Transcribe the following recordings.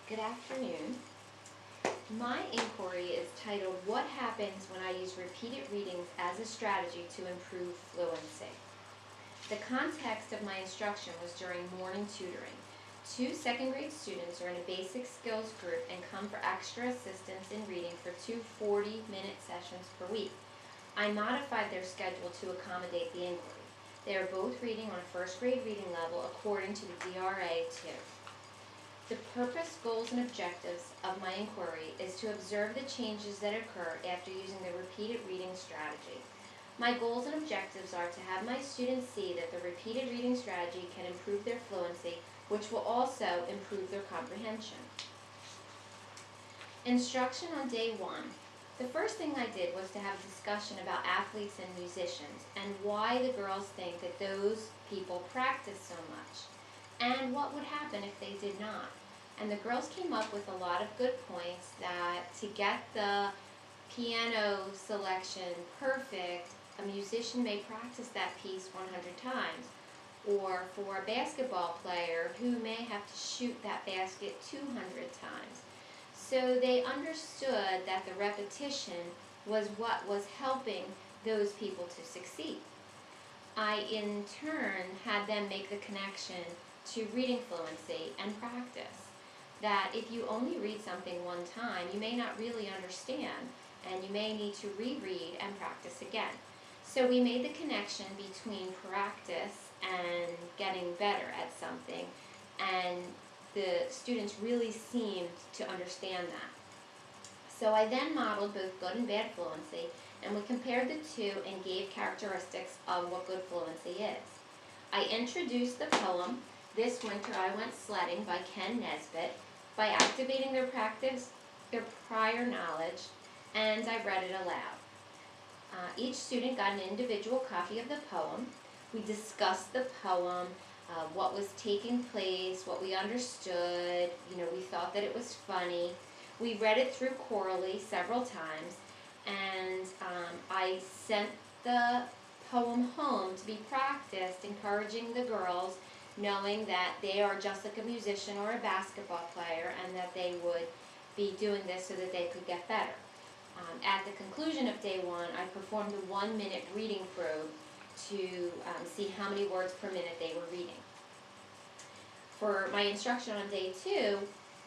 Good afternoon. My inquiry is titled, What Happens When I Use Repeated Readings as a Strategy to Improve Fluency? The context of my instruction was during morning tutoring. 2 second grade students are in a basic skills group and come for extra assistance in reading for 2 40-minute sessions per week. I modified their schedule to accommodate the inquiry. They are both reading on a first grade reading level according to the DRA 2. The purpose, goals, and objectives of my inquiry is to observe the changes that occur after using the repeated reading strategy. My goals and objectives are to have my students see that the repeated reading strategy can improve their fluency, which will also improve their comprehension. Instruction on day 1. The first thing I did was to have a discussion about athletes and musicians and why the girls think that those people practice so much, and what would happen if they did not. And the girls came up with a lot of good points that to get the piano selection perfect, a musician may practice that piece 100 times. Or for a basketball player who may have to shoot that basket 200 times. So they understood that the repetition was what was helping those people to succeed. I, in turn, had them make the connection to reading fluency and practice. That if you only read something one time, you may not really understand, and you may need to reread and practice again. So we made the connection between practice and getting better at something, and the students really seemed to understand that. So I then modeled both good and bad fluency, and we compared the two and gave characteristics of what good fluency is. I introduced the poem, This Winter I Went Sledding by Ken Nesbitt, by activating their practice, their prior knowledge, and I read it aloud. Each student got an individual copy of the poem. We discussed the poem, what was taking place, what we understood. We thought that it was funny. We read it through chorally several times, and I sent the poem home to be practiced, encouraging the girls, knowing that they are just like a musician or a basketball player, and that they would be doing this so that they could get better. At the conclusion of day 1, I performed a 1-minute reading probe to see how many words per minute they were reading. For my instruction on day 2,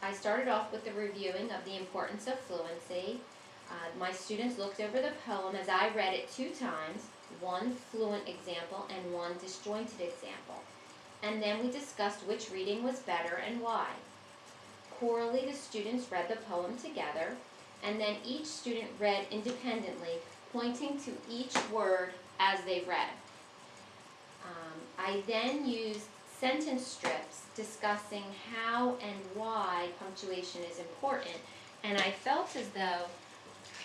I started off with the reviewing of the importance of fluency. My students looked over the poem as I read it 2 times, 1 fluent example and 1 disjointed example. And then we discussed which reading was better and why. Chorally, the students read the poem together, and then each student read independently, pointing to each word as they read. I then used sentence strips discussing how and why punctuation is important, and I felt as though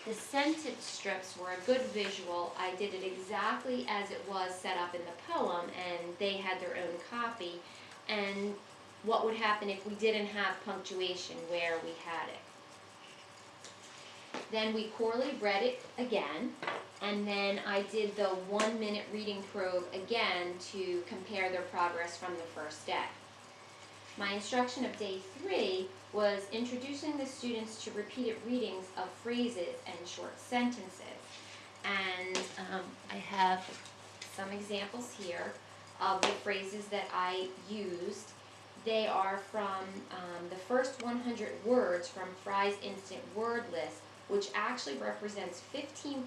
the sentence strips were a good visual. I did it exactly as it was set up in the poem, and they had their own copy, and what would happen if we didn't have punctuation where we had it. Then we chorally read it again, and then I did the 1-minute reading probe again to compare their progress from the first day. My instruction of day 3 was introducing the students to repeated readings of phrases and short sentences. And I have some examples here of the phrases that I used. They are from the first 100 words from Fry's Instant Word List, which actually represents 50%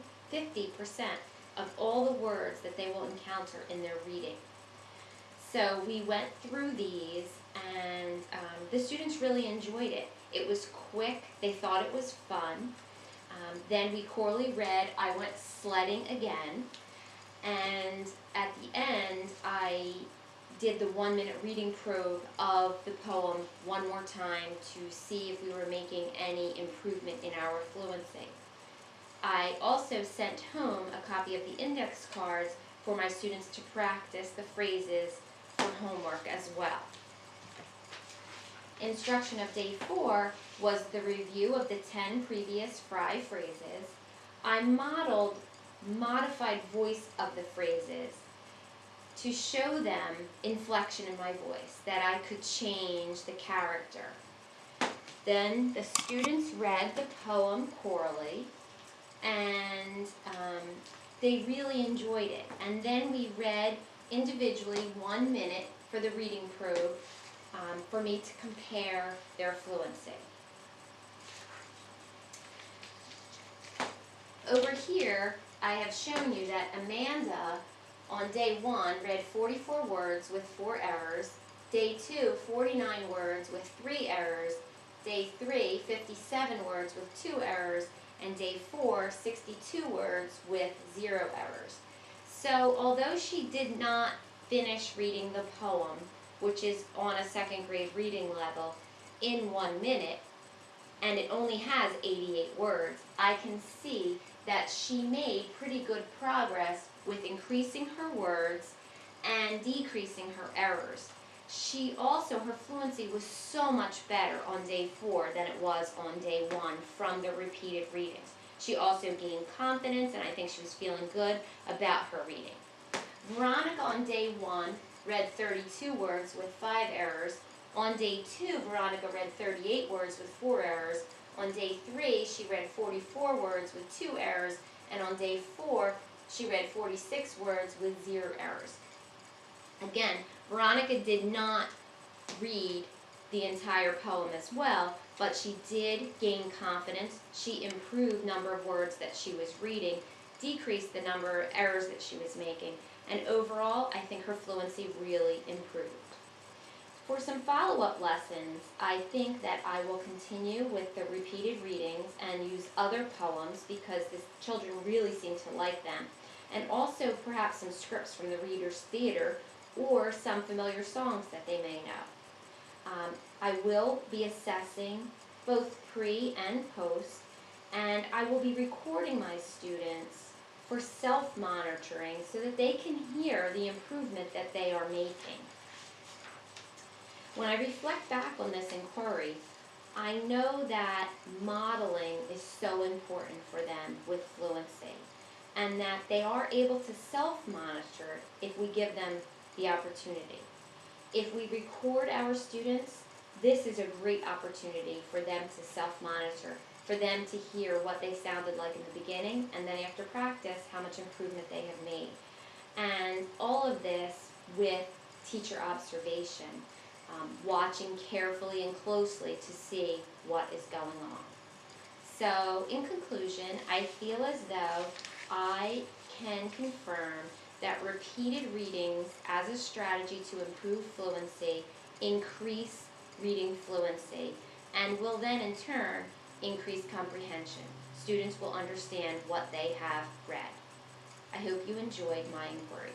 of all the words that they will encounter in their reading. So we went through these, and the students really enjoyed it. It was quick. They thought it was fun. Then we chorally read I Went Sledding again, and at the end I did the 1-minute reading probe of the poem one more time to see if we were making any improvement in our fluency. I also sent home a copy of the index cards for my students to practice the phrases for homework as well. Instruction of day 4 was the review of the 10 previous Fry phrases. I modeled modified voice of the phrases to show them inflection in my voice, that I could change the character. Then the students read the poem chorally, and they really enjoyed it. And then we read individually 1 minute for the reading probe for me to compare their fluency. Over here, I have shown you that Amanda on day 1 read 44 words with 4 errors, day 2, 49 words with 3 errors, day 3, 57 words with 2 errors, and day 4, 62 words with 0 errors. So although she did not finish reading the poem, which is on a 2nd grade reading level, in 1 minute, and it only has 88 words, I can see that she made pretty good progress with increasing her words and decreasing her errors. She also, her fluency was so much better on day 4 than it was on day 1 from the repeated readings. She also gained confidence, and I think she was feeling good about her reading. Veronica on day 1 read 32 words with 5 errors. On day 2, Veronica read 38 words with 4 errors. On day 3, she read 44 words with 2 errors. And on day 4, she read 46 words with 0 errors. Again, Veronica did not read the entire poem as well, but she did gain confidence. She improved number of words that she was reading, decreased the number of errors that she was making, and overall, I think her fluency really improved. For some follow-up lessons, I think that I will continue with the repeated readings and use other poems because the children really seem to like them, and also perhaps some scripts from the Reader's Theater or some familiar songs that they may know. I will be assessing both pre and post, and I will be recording my students for self-monitoring so that they can hear the improvement that they are making. When I reflect back on this inquiry, I know that modeling is so important for them with fluency, and that they are able to self-monitor if we give them the opportunity. If we record our students, this is a great opportunity for them to self-monitor, for them to hear what they sounded like in the beginning, and then after practice, how much improvement they have made. And all of this with teacher observation, watching carefully and closely to see what is going on. So, in conclusion, I feel as though I can confirm that repeated readings as a strategy to improve fluency increase reading fluency and will then in turn increase comprehension. Students will understand what they have read. I hope you enjoyed my inquiry.